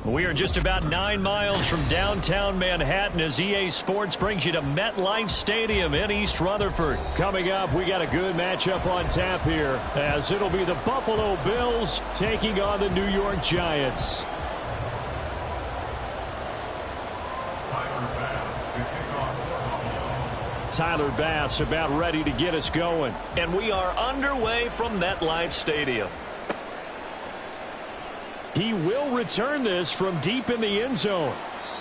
We are just about 9 miles from downtown Manhattan as EA Sports brings you to MetLife Stadium in East Rutherford. Coming up, we got a good matchup on tap here, as it'll be the Buffalo Bills taking on the New York Giants. Tyler Bass about ready to get us going. And we are underway from MetLife Stadium. He will return this from deep in the end zone.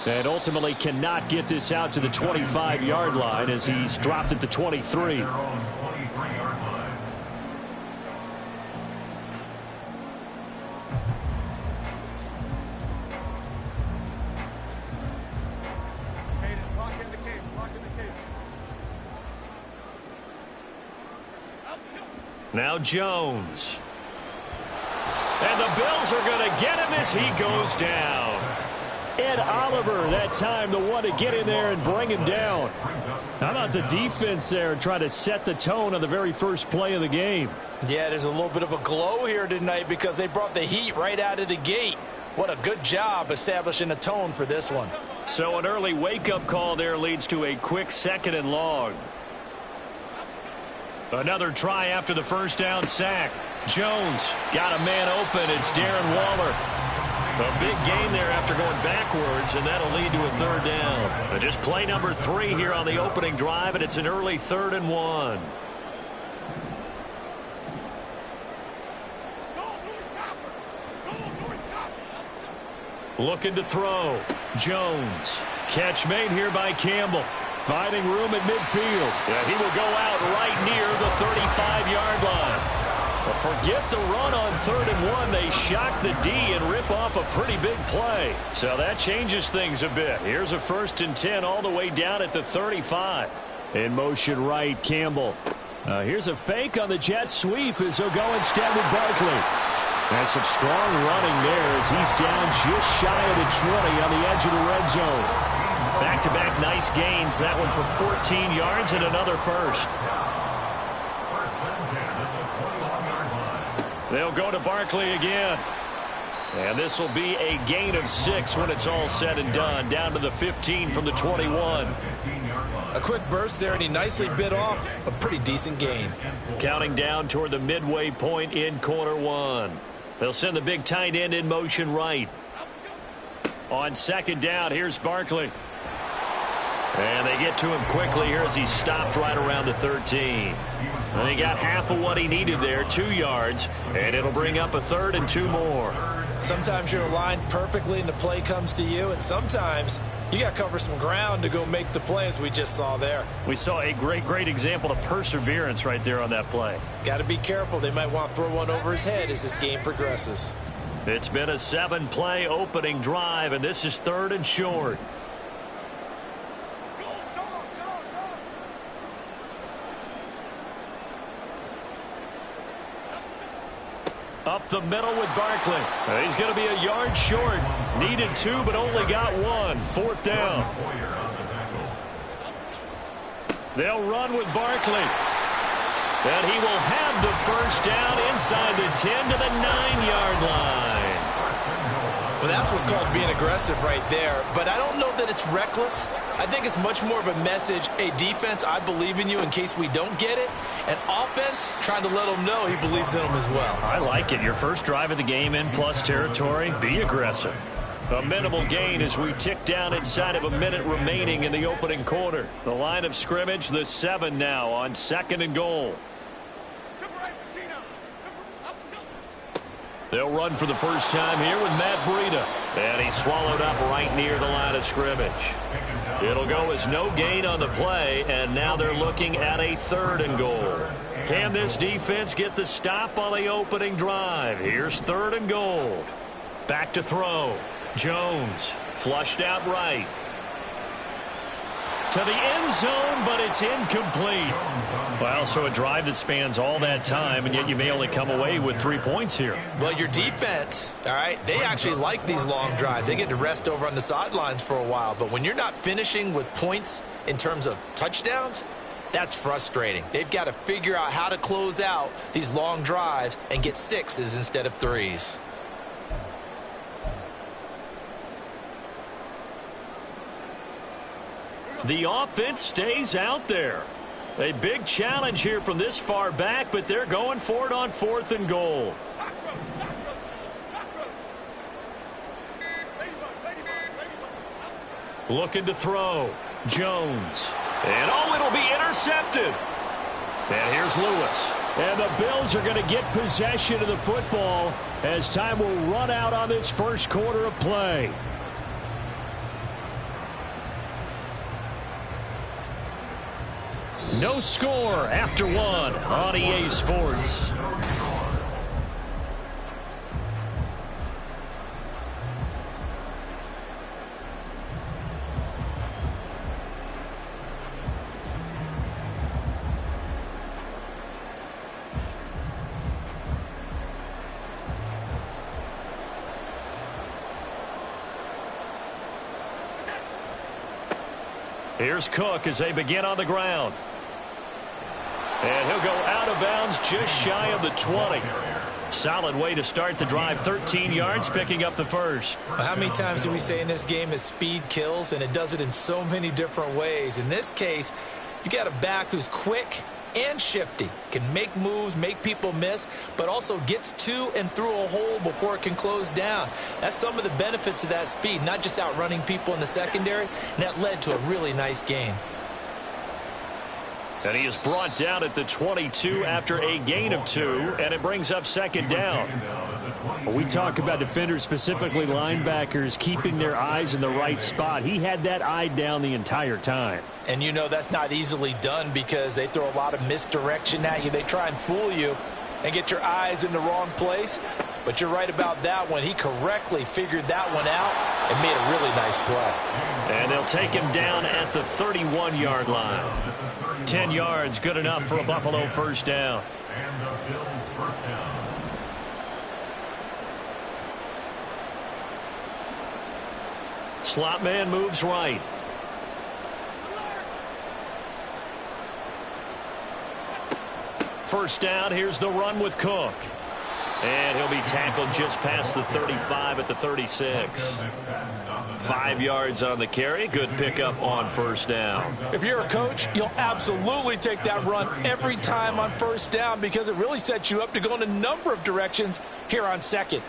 And ultimately cannot get this out to the 25-yard line as he's dropped at the 23. Now Jones. And the Bills are going to get him as he goes down. Ed Oliver that time, the one to get in there and bring him down. How about the defense there trying to set the tone on the very first play of the game? Yeah, there's a little bit of a glow here tonight because they brought the heat right out of the gate. What a good job establishing a tone for this one. So an early wake-up call there leads to a quick 2nd and long. Another try after the first down sack. Jones got a man open. It's Darren Waller. A big gain there after going backwards, and that'll lead to a 3rd down. Just play number 3 here on the opening drive, and it's an early 3rd and 1. Looking to throw. Jones. Catch made here by Campbell. Finding room at midfield. Yeah, he will go out right near the 35-yard line. But forget the run on 3rd and 1. They shock the D and rip off a pretty big play. So that changes things a bit. Here's a 1st and 10 all the way down at the 35. In motion right, Campbell. Here's a fake on the jet sweep as they'll go instead with Barkley. And some strong running there as he's down just shy of the 20 on the edge of the red zone. Back-to-back nice gains. That one for 14 yards and another first. They'll go to Barkley again. And this will be a gain of 6 when it's all said and done. Down to the 15 from the 21. A quick burst there, and he nicely bit off a pretty decent gain. Counting down toward the midway point in quarter 1. They'll send the big tight end in motion right. On 2nd down, here's Barkley. And they get to him quickly here as he stopped right around the 13. And he got half of what he needed there, 2 yards, and it'll bring up a 3rd and 2 more. Sometimes you're aligned perfectly and the play comes to you, and sometimes you got to cover some ground to go make the play as we just saw there. We saw a great example of perseverance right there on that play. Got to be careful. They might want to throw one over his head as this game progresses. It's been a 7-play opening drive, and this is 3rd and short. Up the middle with Barkley. He's going to be a yard short. Needed 2, but only got 1. 4th down. They'll run with Barkley. And he will have the first down inside the 10 to the 9-yard line. Well, that's what's called being aggressive right there. But I don't know that it's reckless. I think it's much more of a message. Hey, defense, I believe in you in case we don't get it. And offense, trying to let him know he believes in them as well. I like it. Your first drive of the game in plus territory. Be aggressive. A minimal gain as we tick down inside of a minute remaining in the opening quarter. The line of scrimmage, the 7 now on 2nd and goal. They'll run for the first time here with Matt Breida. And he's swallowed up right near the line of scrimmage. It'll go as no gain on the play, and now they're looking at a 3rd and goal. Can this defense get the stop on the opening drive? Here's 3rd and goal. Back to throw. Jones flushed out right. To the end zone, but it's incomplete. Well, so a drive that spans all that time, and yet you may only come away with 3 points here. Well, your defense, all right, they actually like these long drives. They get to rest over on the sidelines for a while. But when you're not finishing with points in terms of touchdowns, that's frustrating. They've got to figure out how to close out these long drives and get 6s instead of 3s. The offense stays out there. A big challenge here from this far back, but they're going for it on 4th and goal. Looking to throw. Jones. And it'll be intercepted. And here's Lewis. And the Bills are going to get possession of the football as time will run out on this first quarter of play. No score after 1 on EA Sports. Here's Cook as they begin on the ground. And he'll go out of bounds just shy of the 20. Solid way to start the drive. 13 yards, picking up the first. How many times do we say in this game that speed kills, and it does it in so many different ways? In this case, you got a back who's quick and shifty, can make moves, make people miss, but also gets to and through a hole before it can close down. That's some of the benefits of that speed, not just outrunning people in the secondary, and that led to a really nice game. And he is brought down at the 22 after a gain of 2, and it brings up 2nd down. We talk about defenders, specifically linebackers, keeping their eyes in the right spot. He had that eye down the entire time. And you know that's not easily done because they throw a lot of misdirection at you. They try and fool you and get your eyes in the wrong place. But you're right about that one. He correctly figured that one out and made a really nice play. And they'll take him down at the 31-yard line. 10 yards, good enough for a Buffalo first down. And the Bills first down. Slot man moves right. First down, here's the run with Cook. And he'll be tackled just past the 35 at the 36. 5 yards on the carry. Good pickup on first down. If you're a coach, you'll absolutely take that run every time on first down because it really sets you up to go in a number of directions here on second.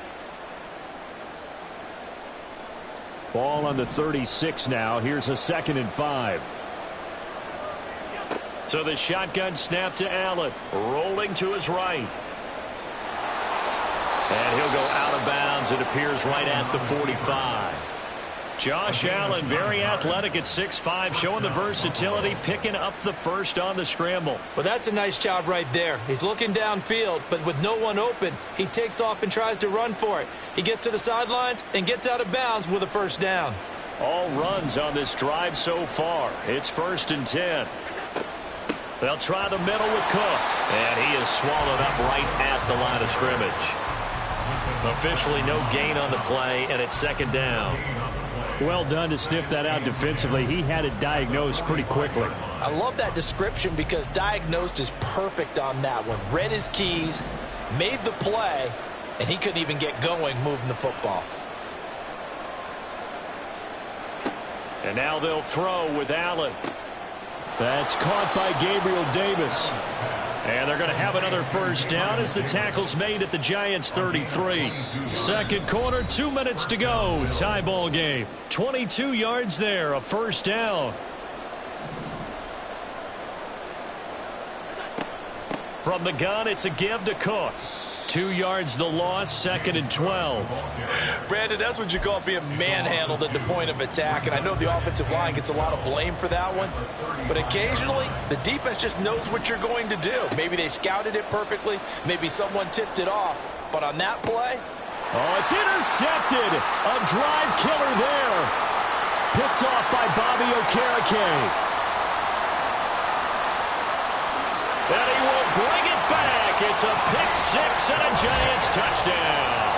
Ball on the 36 now. Here's a 2nd and 5. So the shotgun snap to Allen. Rolling to his right. And he'll go out of bounds. It appears right at the 45. Josh Allen, very athletic at 6'5", showing the versatility, picking up the first on the scramble. Well, that's a nice job right there. He's looking downfield, but with no one open, he takes off and tries to run for it. He gets to the sidelines and gets out of bounds with a first down. All runs on this drive so far. It's 1st and 10. They'll try the middle with Cook. And he is swallowed up right at the line of scrimmage. Officially no gain on the play, and it's 2nd down. Well done to sniff that out defensively. He had it diagnosed pretty quickly. I love that description because diagnosed is perfect on that one. Read his keys, made the play, and he couldn't even get going moving the football. And now they'll throw with Allen. That's caught by Gabriel Davis. And they're going to have another first down as the tackle's made at the Giants' 33. Second quarter, 2 minutes to go. Tie ball game. 22 yards there, a first down. From the gun, it's a give to Cook. 2 yards the loss, 2nd and 12. Brandon, that's what you call being manhandled at the point of attack. And I know the offensive line gets a lot of blame for that one. But occasionally, the defense just knows what you're going to do. Maybe they scouted it perfectly. Maybe someone tipped it off. But on that play... Oh, it's intercepted. A drive killer there. Picked off by Bobby Okereke. And he will bring it back. It's a pick six and a Giants touchdown.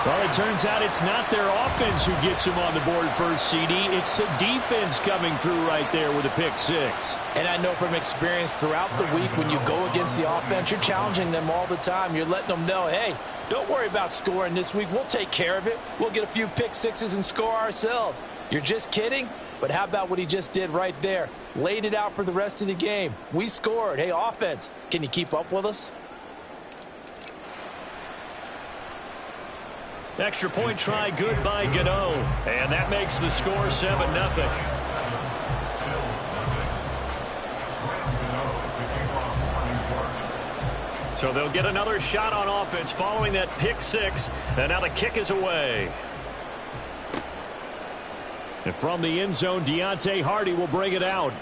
Well, it turns out it's not their offense who gets them on the board first, CD. It's the defense coming through right there with a pick six. And I know from experience throughout the week when you go against the offense, you're challenging them all the time. You're letting them know, hey, Don't worry about scoring this week. We'll take care of it. We'll get a few pick sixes and score ourselves. You're just kidding? But how about what he just did right there? Laid it out for the rest of the game. We scored. Hey, offense, can you keep up with us? Extra point try good by Gano. And that makes the score 7-0. So they'll get another shot on offense following that pick six. And now the kick is away. And from the end zone, Deonte Harty will bring it out.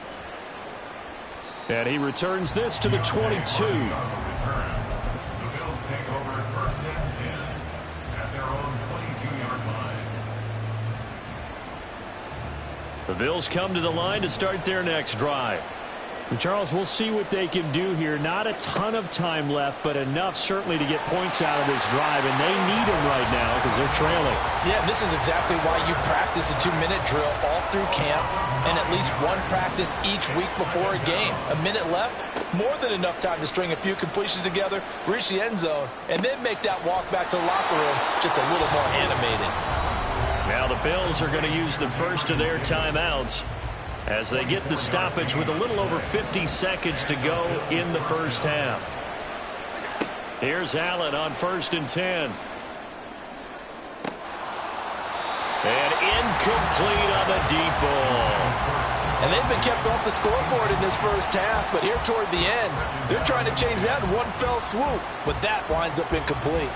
And he returns this to the 22. The Bills come to the line to start their next drive. And Charles, we'll see what they can do here. Not a ton of time left, but enough certainly to get points out of this drive, and they need them right now because they're trailing. Yeah, this is exactly why you practice a 2-minute drill all through camp and at least one practice each week before a game. A minute left, more than enough time to string a few completions together, reach the end zone, and then make that walk back to the locker room just a little more animated. Now the Bills are going to use the first of their timeouts as they get the stoppage with a little over 50 seconds to go in the first half. Here's Allen on 1st and 10. And incomplete on the deep ball. And they've been kept off the scoreboard in this first half, but here toward the end, they're trying to change that in one fell swoop, but that winds up incomplete.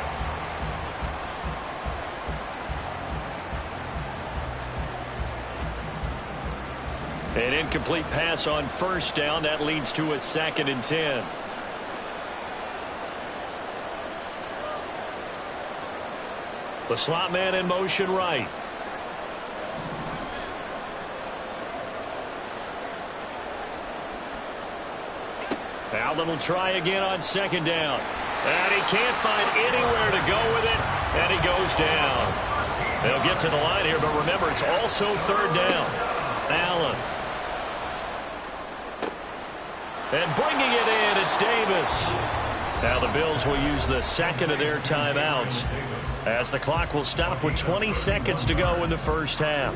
An incomplete pass on 1st down. That leads to a 2nd and 10. The slot man in motion right. Allen will try again on 2nd down. And he can't find anywhere to go with it. And he goes down. They'll get to the line here, but remember, it's also 3rd down. Allen. And bringing it in, it's Davis. Now the Bills will use the 2nd of their timeouts as the clock will stop with 20 seconds to go in the first half.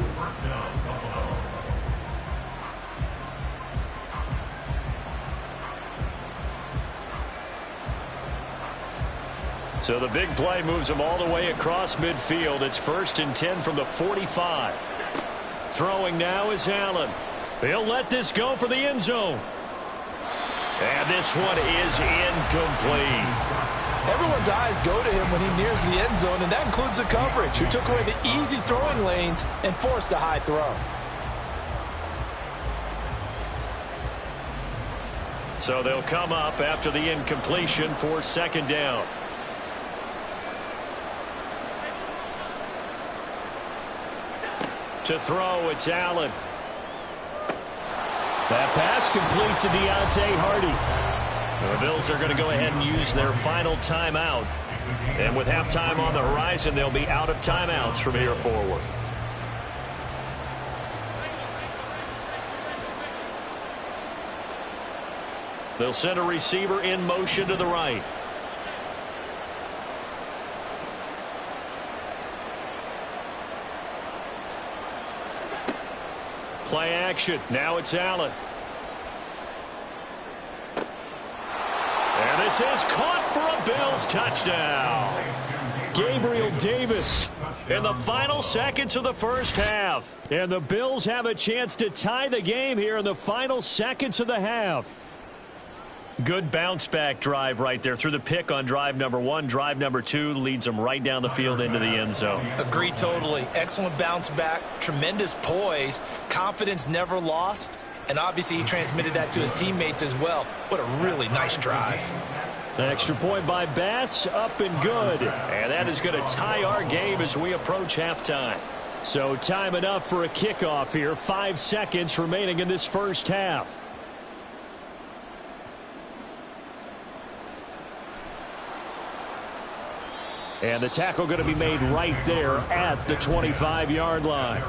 So the big play moves them all the way across midfield. It's 1st and 10 from the 45. Throwing now is Allen. He'll let this go for the end zone. And this one is incomplete. Everyone's eyes go to him when he nears the end zone, and that includes the coverage, who took away the easy throwing lanes and forced a high throw. So they'll come up after the incompletion for 2nd down. To throw, it's Allen. That pass complete to Deonte Harty. The Bills are going to go ahead and use their final timeout. And with halftime on the horizon, they'll be out of timeouts from here forward. They'll send a receiver in motion to the right. Play action. Now it's Allen. And this is caught for a Bills touchdown. Gabriel Davis. In the final seconds of the first half. And the Bills have a chance to tie the game here in the final seconds of the half. Good bounce-back drive right there through the pick on drive number 1. Drive number 2 leads them right down the field into the end zone. Agree totally. Excellent bounce back, tremendous poise, confidence never lost, and obviously he transmitted that to his teammates as well. What a really nice drive. An extra point by Bass, up and good. And that is going to tie our game as we approach halftime. So time enough for a kickoff here. 5 seconds remaining in this first half. And the tackle going to be made right there at the 25-yard line.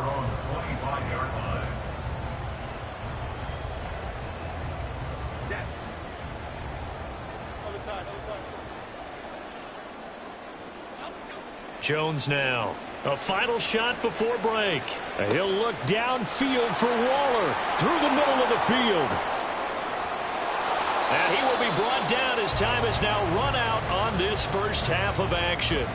Jones now. A final shot before break. He'll look downfield for Waller through the middle of the field. And he will be brought down as time is now run out on this first half of action.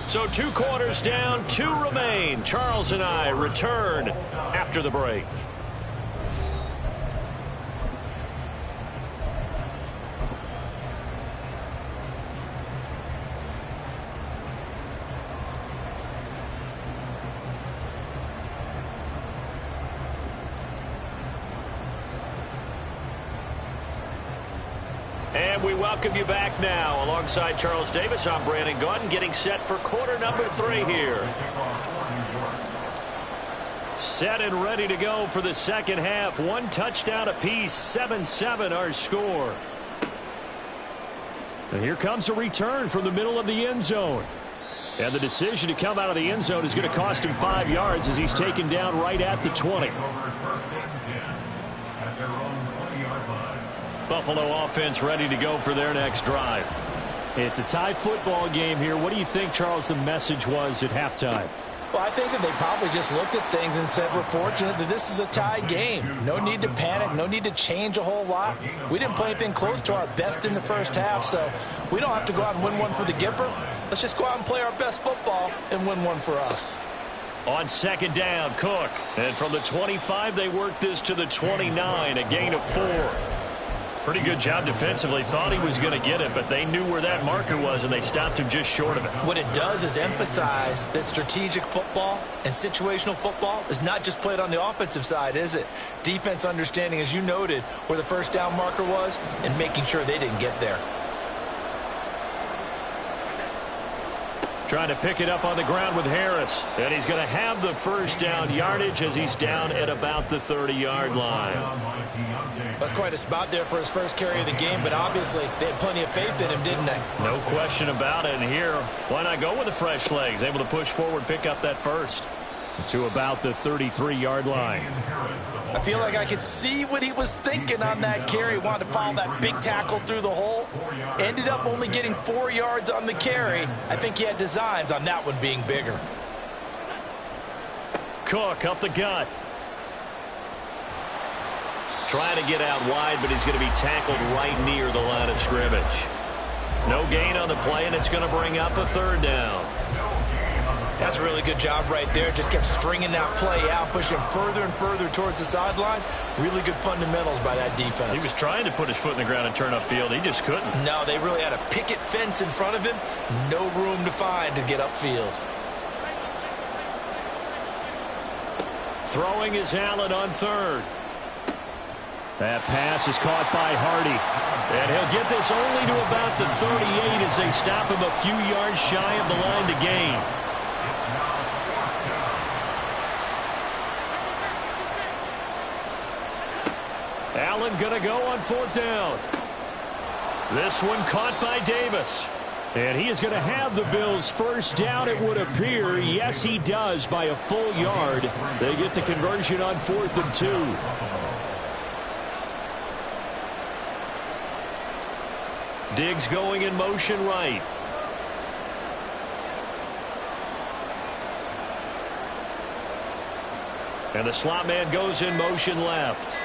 So 2 quarters down, 2 remain. Charles and I return after the break. And we welcome you back now. Alongside Charles Davis, I'm Brandon Gaudin, getting set for quarter number 3 here. Set and ready to go for the second half. 1 touchdown apiece, 7-7 our score. And here comes a return from the middle of the end zone. And the decision to come out of the end zone is going to cost him 5 yards as he's taken down right at the 20. Buffalo offense ready to go for their next drive. It's a tie football game here. What do you think, Charles, the message was at halftime? Well, I think that they probably just looked at things and said, we're fortunate that this is a tie game. No need to panic. No need to change a whole lot. We didn't play anything close to our best in the first half, so we don't have to go out and win one for the Gipper. Let's just go out and play our best football and win one for us. On second down, Cook. And from the 25, they work this to the 29, a gain of 4. Pretty good job defensively. Thought he was going to get it, but they knew where that marker was, and they stopped him just short of it. What it does is emphasize that strategic football and situational football is not just played on the offensive side, is it? Defense understanding, as you noted, where the first down marker was and making sure they didn't get there. Trying to pick it up on the ground with Harris. And he's going to have the first down yardage as he's down at about the 30-yard line. That's quite a spot there for his first carry of the game, but obviously they had plenty of faith in him, didn't they? No question about it. And here, why not go with the fresh legs? Able to push forward, pick up that first. To about the 33-yard line. I feel like I could see what he was thinking on that carry. Wanted to follow that big tackle through the hole. Ended up only getting 4 yards on the carry. I think he had designs on that one being bigger. Cook up the gut. Trying to get out wide, but he's going to be tackled right near the line of scrimmage. No gain on the play, and it's going to bring up a third down. That's a really good job right there. Just kept stringing that play out, pushing him further and further towards the sideline. Really good fundamentals by that defense. He was trying to put his foot in the ground and turn upfield. He just couldn't. No, they really had a picket fence in front of him. No room to find to get upfield. Throwing is Allen on third. That pass is caught by Hardy. And he'll get this only to about the 38 as they stop him a few yards shy of the line to gain. Allen going to go on fourth down. This one caught by Davis. And he is going to have the Bills first down, it would appear. Yes, he does, by a full yard. They get the conversion on 4th and 2. Diggs going in motion right. And the slot man goes in motion left.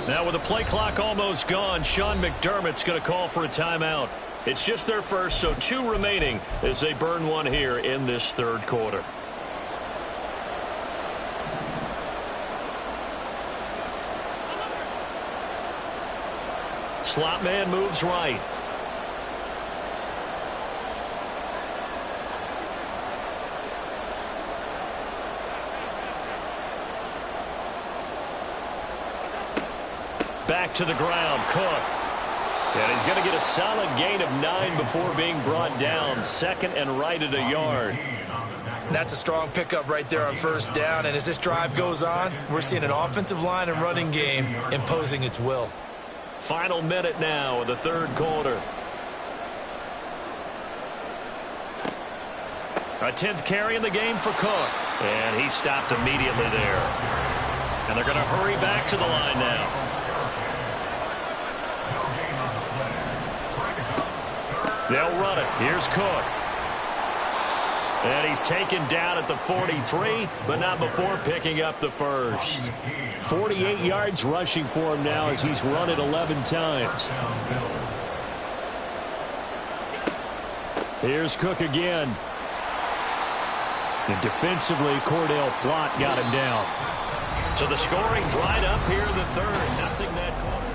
Now with the play clock almost gone, Sean McDermott's going to call for a timeout. It's just their first, so 2 remaining as they burn one here in this third quarter. Slot man moves right. Back to the ground, Cook. And he's going to get a solid gain of 9 before being brought down. Second and right at a yard. That's a strong pickup right there on first down. And as this drive goes on, we're seeing an offensive line and running game imposing its will. Final minute now of the third quarter. A 10th carry in the game for Cook. And he stopped immediately there. And they're going to hurry back to the line now. They'll run it. Here's Cook. And he's taken down at the 43, but not before picking up the first. 48 yards rushing for him now as he's run it 11 times. Here's Cook again. And defensively, Cordell Flott got him down. So the scoring dried up here in the third. Nothing that quarter.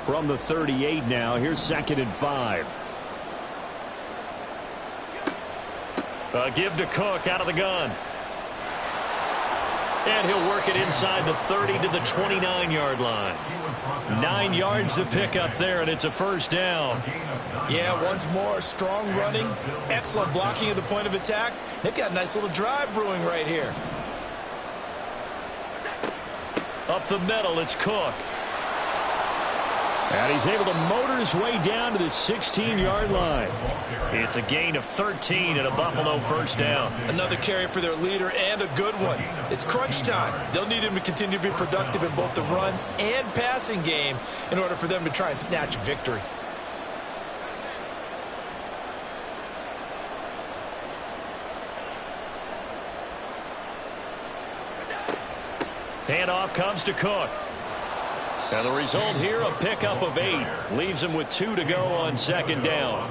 From the 38 now, here's 2nd and 5. Give to Cook out of the gun. And he'll work it inside the 30 to the 29-yard line. 9 yards to pick up there, and it's a first down. Yeah, once more, strong running, excellent blocking at the point of attack. They've got a nice little drive brewing right here. Up the middle, it's Cook. And he's able to motor his way down to the 16-yard line. It's a gain of 13 and a Buffalo first down. Another carry for their leader and a good one. It's crunch time. They'll need him to continue to be productive in both the run and passing game in order for them to try and snatch a victory. Handoff comes to Cook. And the result here, a pickup of 8. Leaves him with 2 to go on 2nd down.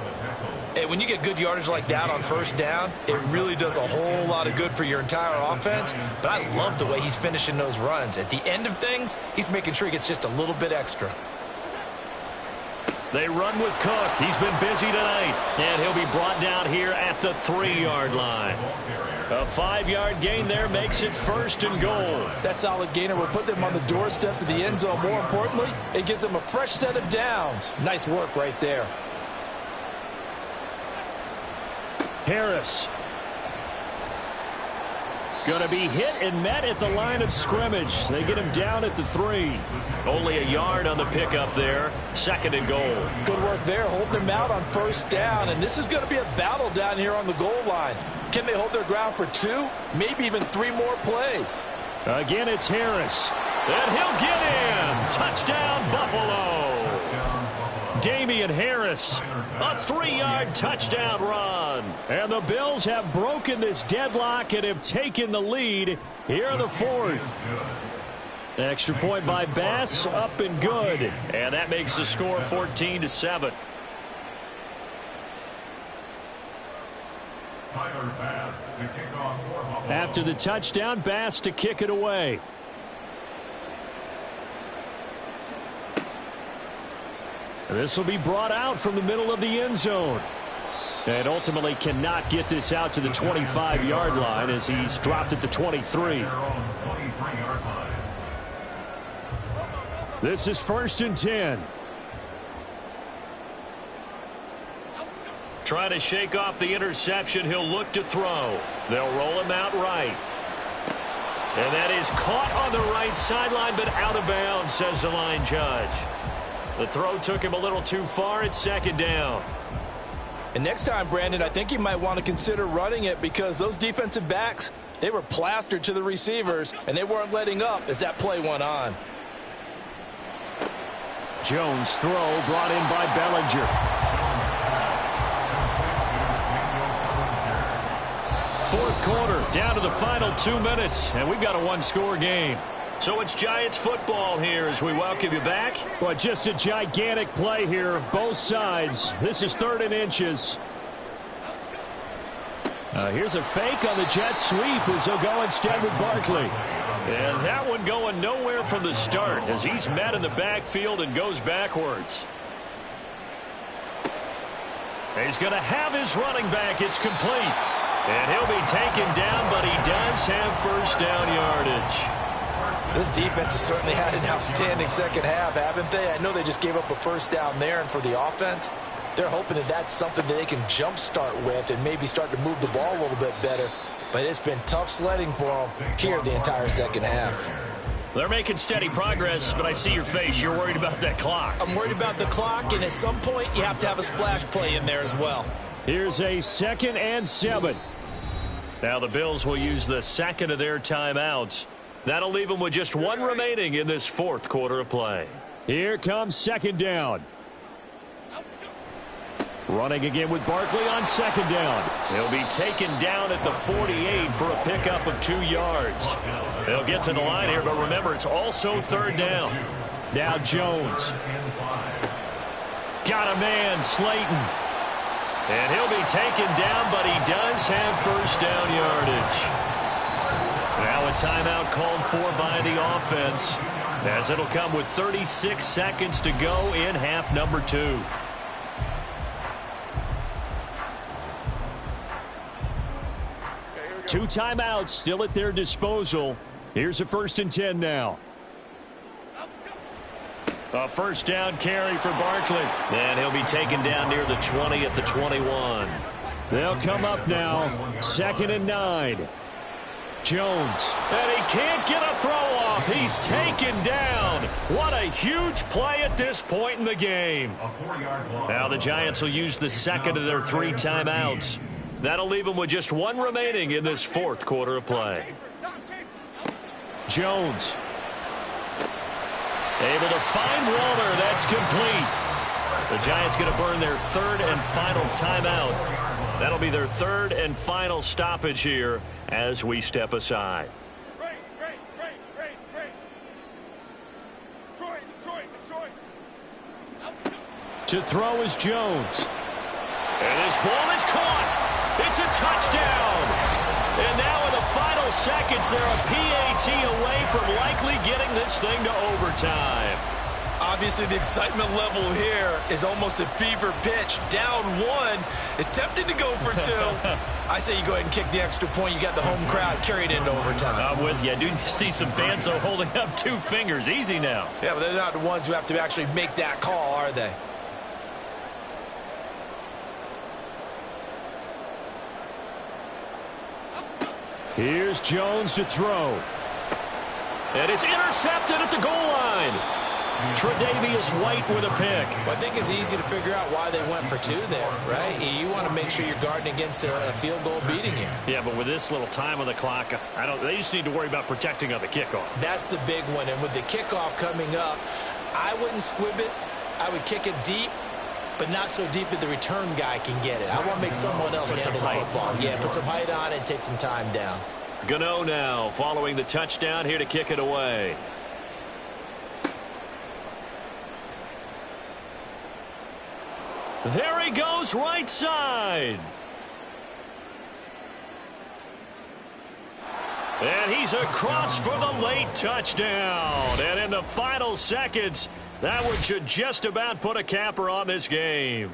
Hey, when you get good yardage like that on first down, it really does a whole lot of good for your entire offense. But I love the way he's finishing those runs. At the end of things, he's making sure he gets just a little bit extra. They run with Cook. He's been busy tonight. And he'll be brought down here at the 3-yard line. A 5-yard gain there makes it 1st and goal. That solid gainer will put them on the doorstep of the end zone. More importantly, it gives them a fresh set of downs. Nice work right there. Harris. Going to be hit and met at the line of scrimmage. They get him down at the 3. Only a yard on the pickup there. 2nd and goal. Good work there, holding him out on first down. And this is going to be a battle down here on the goal line. Can they hold their ground for 2, maybe even 3 more plays? Again, it's Harris. And he'll get in. Touchdown, Buffalo. Damian Harris, a 3-yard touchdown run. And the Bills have broken this deadlock and have taken the lead here in the 4th. Extra point by Bass, up and good. And that makes the score 14-7. After the touchdown, Bass to kick it away. This will be brought out from the middle of the end zone. And ultimately cannot get this out to the 25-yard line as he's dropped at the 23. This is 1st and 10. Trying to shake off the interception. He'll look to throw. They'll roll him out right. And that is caught on the right sideline, but out of bounds, says the line judge. The throw took him a little too far. It's 2nd down. And next time, Brandon, I think you might want to consider running it because those defensive backs, they were plastered to the receivers, and they weren't letting up as that play went on. Jones throw brought in by Bellinger. 4th quarter, down to the final 2 minutes, and we've got a 1-score game. So it's Giants football here as we welcome you back. Well, just a gigantic play here, both sides. This is 3rd and inches. Here's a fake on the jet sweep as they'll go instead with Barkley. And that one going nowhere from the start as he's met in the backfield and goes backwards. He's going to have his running back. It's complete. And he'll be taken down, but he does have first down yardage. This defense has certainly had an outstanding second half, haven't they? I know they just gave up a first down there, and for the offense, they're hoping that that's something that they can jumpstart with and maybe start to move the ball a little bit better. But it's been tough sledding for them here the entire second half. They're making steady progress, but I see your face. You're worried about that clock. I'm worried about the clock, and at some point, you have to have a splash play in there as well. Here's a 2nd and 7. Now the Bills will use the second of their timeouts. That'll leave them with just one remaining in this fourth quarter of play. Here comes 2nd down. Running again with Barkley on 2nd down. He'll be taken down at the 48 for a pickup of 2 yards. They'll get to the line here, but remember, it's also 3rd down. Now Jones. Got a man, Slayton. And he'll be taken down, but he does have 1st down yardage. Now a timeout called for by the offense, as it'll come with 36 seconds to go in half number 2. Two timeouts still at their disposal. Here's a 1st and 10 now. A 1st down carry for Barkley. And he'll be taken down near the 20 at the 21. They'll come up now. 2nd and 9. Jones. And he can't get a throw off. He's taken down. What a huge play at this point in the game. Now the Giants will use the second of their 3 timeouts. That'll leave them with just one remaining in this fourth quarter of play. Jones. Able to find Walter. That's complete. The Giants going to burn their 3rd and final timeout. That'll be their 3rd and final stoppage here as we step aside. To throw is Jones. And this ball is caught. It's a touchdown. And now in the final seconds, they're a PAT away from likely getting this thing to overtime. Obviously, the excitement level here is almost a fever pitch. Down 1. It's tempting to go for 2. I say you go ahead and kick the extra point. You got the home crowd carried into overtime. I'm with you. I do see some fans though holding up 2 fingers. Easy now. Yeah, but they're not the ones who have to actually make that call, are they? Here's Jones to throw. And it's intercepted at the goal line. Tre'Davious White with a pick. Well, I think it's easy to figure out why they went for 2 there, right? You want to make sure you're guarding against a field goal beating you. Yeah, but with this little time on the clock, they just need to worry about protecting on the kickoff. That's the big one. And with the kickoff coming up, I wouldn't squib it. I would kick it deep, but not so deep that the return guy can get it. I want to make someone else handle the football. Yeah, put some height on it and take some time down. Gano now following the touchdown here to kick it away. There he goes, right side. And he's across for the late touchdown. And in the final seconds, that one should just about put a capper on this game.